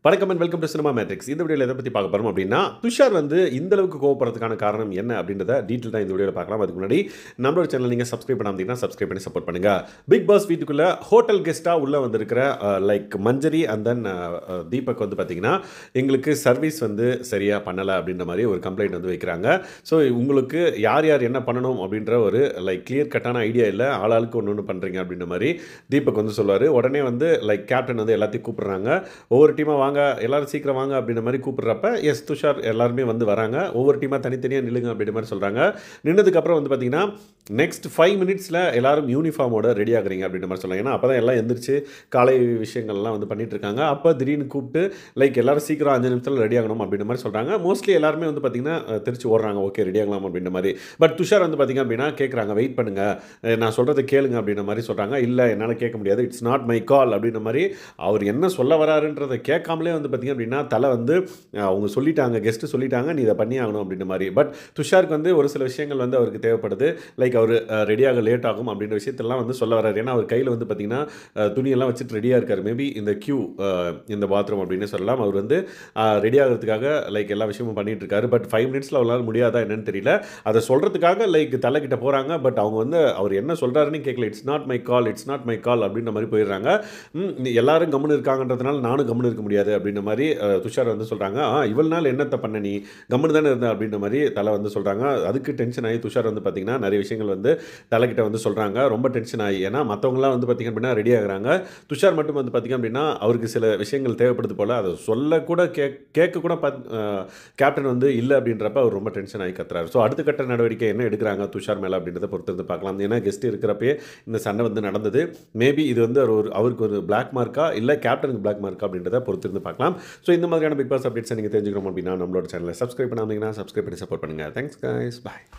வணக்கம் and welcome to cinema matrix. இந்த வீடியோவில் எதை பற்றி பார்க்க போகிறோம் அப்படின்னா, துஷார் வந்து இந்த அளவுக்கு கோவப்படுறதுக்கான காரணம் என்ன அப்படின்றத டீட்டெயிலாக இந்த வீடியோவில் பார்க்கலாம். அதுக்கு முன்னாடி நம்மளோட சேனல் நீங்கள் சப்ஸ்கிரைப் பண்ணாமல் சப்ஸ்கிரைப் பண்ணி சப்போர்ட் பண்ணுங்க. பிக் பாஸ் வீட்டுக்குள்ளே ஹோட்டல் கெஸ்ட்டாக உள்ளே வந்திருக்கிற like Manjari and then Deepak வந்து பார்த்தீங்கன்னா, எங்களுக்கு சர்வீஸ் வந்து சரியாக பண்ணலை அப்படின்ற மாதிரி ஒரு கம்ப்ளைண்ட் வந்து வைக்கிறாங்க. ஸோ உங்களுக்கு யார் யார் என்ன பண்ணணும் அப்படின்ற ஒரு லைக் கிளியர் கட்டான ஐடியா இல்லை, ஆளாளுக்கு ஒன்று ஒன்று பண்ணுறீங்க அப்படின்ற மாதிரி தீபக் வந்து சொல்லுவார். உடனே வந்து லைக் கேப்டன் வந்து எல்லாத்தையும் கூப்பிட்றாங்க. ஒவ்வொரு டீமாக வாங்க, எல்லாரும் சீக்கிரம் வாங்க அப்படின்ற மாதிரி கூப்பிட்றப்ப எஸ் துஷார் எல்லாருமே வந்து வராங்க. ஒவ்வொரு டீமாக தனித்தனியாக நில்லுங்க அப்படின்ற மாதிரி சொல்கிறாங்க. நின்னதுக்கப்புறம் வந்து பார்த்தீங்கன்னா நெக்ஸ்ட் 5 மினிட்ஸில் எல்லாரும் யூனிஃபார்மோட ரெடி ஆகுறீங்க அப்படின்ற மாதிரி சொல்கிறாங்க. ஏன்னா அப்போ தான் எல்லாம் எந்திரிச்சு காலை விஷயங்கள்லாம் வந்து பண்ணிட்டு இருக்காங்க. அப்போ திடீர்னு கூப்பிட்டு லைக் எல்லாரும் சீக்கிரம் 5 நிமிஷத்தில் ரெடி ஆகணும் அப்படின்ற மாதிரி சொல்கிறாங்க. மோஸ்ட்லி எல்லாருமே வந்து பார்த்தீங்கன்னா திருச்சி ஓடுறாங்க, ஓகே ரெடி ஆகலாம் அப்படின்ற மாதிரி. பட் துஷார் வந்து பார்த்தீங்க அப்படின்னா கேட்குறாங்க, வெயிட் பண்ணுங்க, நான் சொல்கிறத கேளுங்க அப்படின்ற மாதிரி சொல்கிறாங்க. இல்லை என்னால் கேட்க முடியாது, இட்ஸ் நாட் மை கால் அப்படின்ற மாதிரி அவர் என்ன சொல்ல வராருன்றதை கேட்காமலே வந்து பார்த்திங்க அப்படின்னா தலை வந்து அவங்க சொல்லிட்டாங்க, கெஸ்ட்டு சொல்லிட்டாங்க, நீ இதை பண்ணி ஆகணும் அப்படின்ற மாதிரி. பட் துஷாருக்கு வந்து ஒரு சில விஷயங்கள் வந்து அவருக்கு தேவைப்படுது. லைக் அவர் ரெடியாக லேட் ஆகும் அப்படின்ற விஷயத்தெல்லாம் வந்து சொல்ல வராரு. ஏன்னா அவர் கையில் வந்து பார்த்திங்கன்னா துணியெல்லாம் வச்சுட்டு ரெடியாக இருக்கார். மேபி இந்த கியூ இந்த பாத்ரூம் அப்படின்னு சொல்லலாம். அவர் வந்து ரெடி ஆகிறதுக்காக லைக் எல்லா விஷயமும் பண்ணிட்டு இருக்காரு. பட் 5 மினிட்ஸில் அவரால் முடியாதா என்னன்னு தெரியல. அதை சொல்கிறதுக்காக லைக் தலைக்கிட்ட போகிறாங்க. பட் அவங்க வந்து அவர் என்ன சொல்கிறாருன்னு கேட்கல. It's not my call, it's not my கால் அப்படின்ற மாதிரி போயிடுறாங்க. எல்லாரும் கம்முன்னு இருக்காங்கன்றதுனால நானும் கம்முன்னு இருக்க முடியாது அப்படின்ற மாதிரி துஷார் வந்து சொல்கிறாங்க. இவ்வளவு நாள் என்னத்தை பண்ண, நீ கம்முன்னு தானே இருந்த அப்படின்ற மாதிரி தலை வந்து சொல்கிறாங்க. அதுக்கு டென்ஷன் ஆகி துஷார் வந்து பார்த்திங்கன்னா நிறைய விஷயங்கள் வந்து தலைக்கிட்ட வந்து சொல்கிறாங்க. ரொம்ப டென்ஷன் ஆகி, ஏன்னா மற்றவங்களாம் வந்து பார்த்திங்க அப்படின்னா ரெடி ஆகுறாங்க. துஷார் மட்டும் வந்து பார்த்திங்க அப்படின்னா அவருக்கு சில விஷயங்கள் தேவைப்படுது போல். அதை சொல்லக்கூட கேட்க கூட கேப்டன் வந்து இல்லை அப்படின்றப்ப அவர் ரொம்ப டென்ஷன் ஆகி கத்துறாரு. ஸோ அடுத்த கட்ட நடவடிக்கை என்ன எடுக்கிறாங்க துஷார் மேலே அப்படின்றத பொறுத்து இருந்து பார்க்கலாம். ஏன்னா கெஸ்ட் இருக்கிறப்பே இந்த சண்டை வந்து நடந்தது. மேபி இது வந்து அவருக்கு ஒரு பிளாக் மார்க்கா இல்லை கேப்டனுக்கு பிளாக் மார்க்கா அப்படின்றத பொறுத்து இருந்து பார்க்கலாம். ஸோ இந்த மாதிரியான பிக் பாஸ் அப்டேட்ஸை நீங்கள் தெரிஞ்சுக்கணும் அப்படின்னா நம்மளோட சேனலை சப்ஸ்கிரைப் பண்ணாமல் சப்ஸ்கிரைப் பண்ணி சப்போர்ட் பண்ணுங்கள். தேங்க்ஸ் கைஸ், பாய்.